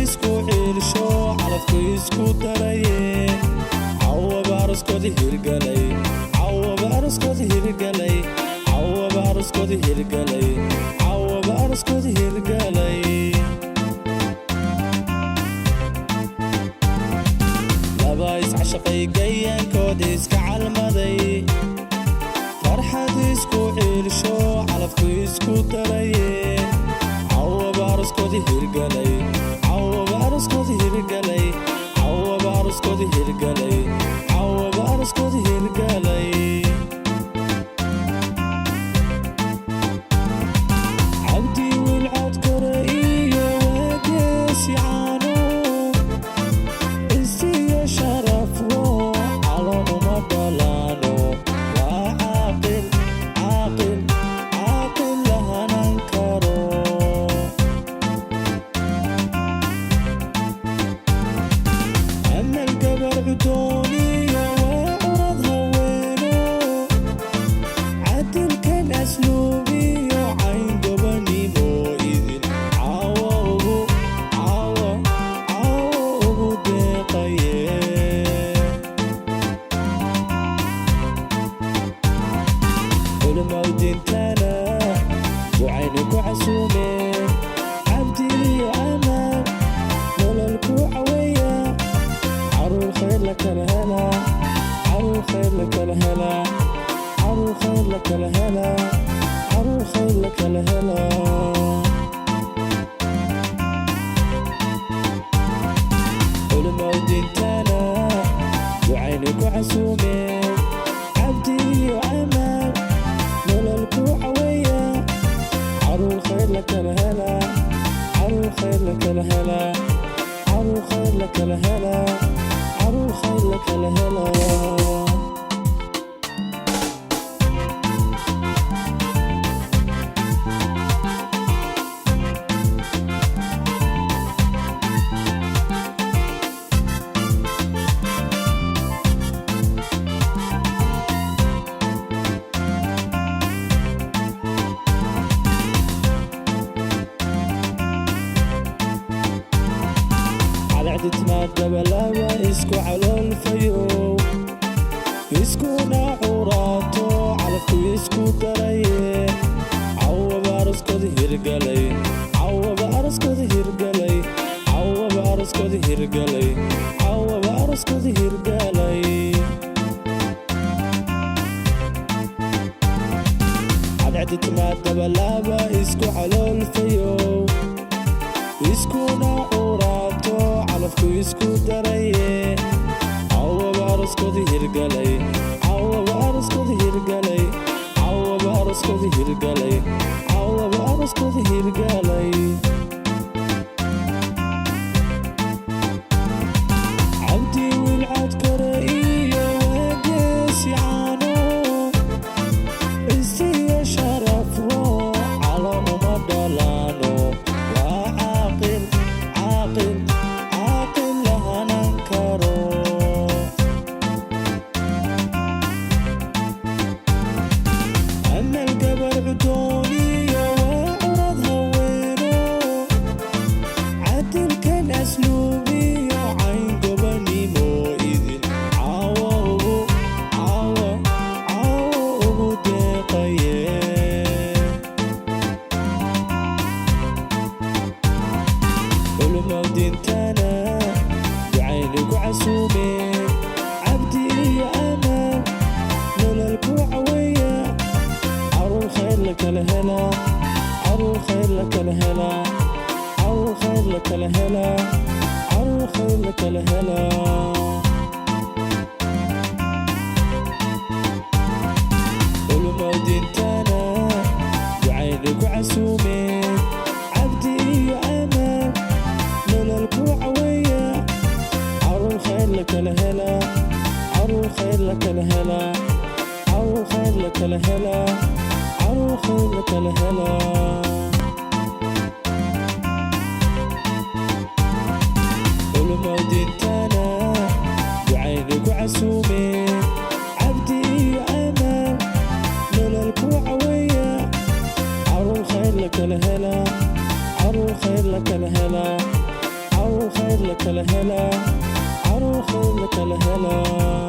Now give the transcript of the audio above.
isku ciirsho calafku isku daraye cawaba araskooda hirgalay cawaba araskooda hirgalay cawaba araskooda hirgalay cawaba araskooda hirgalay laba iscashaqay gayaankood iska calmaday farxad isku ciirsho calafku isku daraye cawaba araskooda hirgalay cawaba araskooda hirgalay cawaba araskooda hirgalay cawaba araskooda hirgalay cabdi wilcad kore iyo waageesi caano isiyo sharafwo calo uma dhalaano waa caaqil caaqil caaqil lahanan karo amal gabar cudooniyo waa curad haweeno cadilkan asluubiyo cayn gobanimo idin caawo ugu deeqaye culamaw diintana ducaynu ku casuumeen cabdi iyo amaan nolol ku caweeya caruur khayr la kala helaa caruur khayr la kala helaa caruur khayr la kala helaa caruur khayr la kala helaa culamaw diintana ducaynu ku casuumeen cabdi iyo amaan nolol ku caweeya caruur khayr la kala helaa caruur khayr la kala helaa caruur khayr la kala helaa caruur khayr la kala helaa عدت ما دبلابا اسكو على الفيو اسكو ناعوراتو علفكو اسكو درايه عوب ارسكو هيرغلي عوب ارسكو هيرغلي عوب ارسكو هيرغلي عوب ارسكو هيرغلي عدت ما دبلابا اسكو على الفيو isku naacuraato calafku isku daraye cawaba araskooda hirgalay cawaba araskooda hirgalay cawaba araskooda hirgalay cawaba araskooda hirgalay cabdi wilcad kore iyo waageesi caano isiyo sharafwo calo uma dhalaano عاقل لهنا كرو أما القبر عدوني وعرض هوينو عدل كان أسلوبي عين قبني مو إذن عاو دقيه علماء دينتنا بعينك عسومين عبدي يا أمان nololku caweeya caruur khayr la kala helaa caruur khayr la kala helaa caruur khayr la kala helaa caruur khayr la kala helaa علماء دينتنا بعينك عسومين عبدي يا أمان nololku caweeya caruur khayr la kala helaa caruur khayr la kala helaa caruur khayr la kala helaa caruur khayr la kala helaa علماء دينتنا بعينك عسومين عبدي يا أمان nololku caweeya caruur khayr la kala helaa caruur khayr la kala helaa caruur kala helaa caruur khayr la kala helaa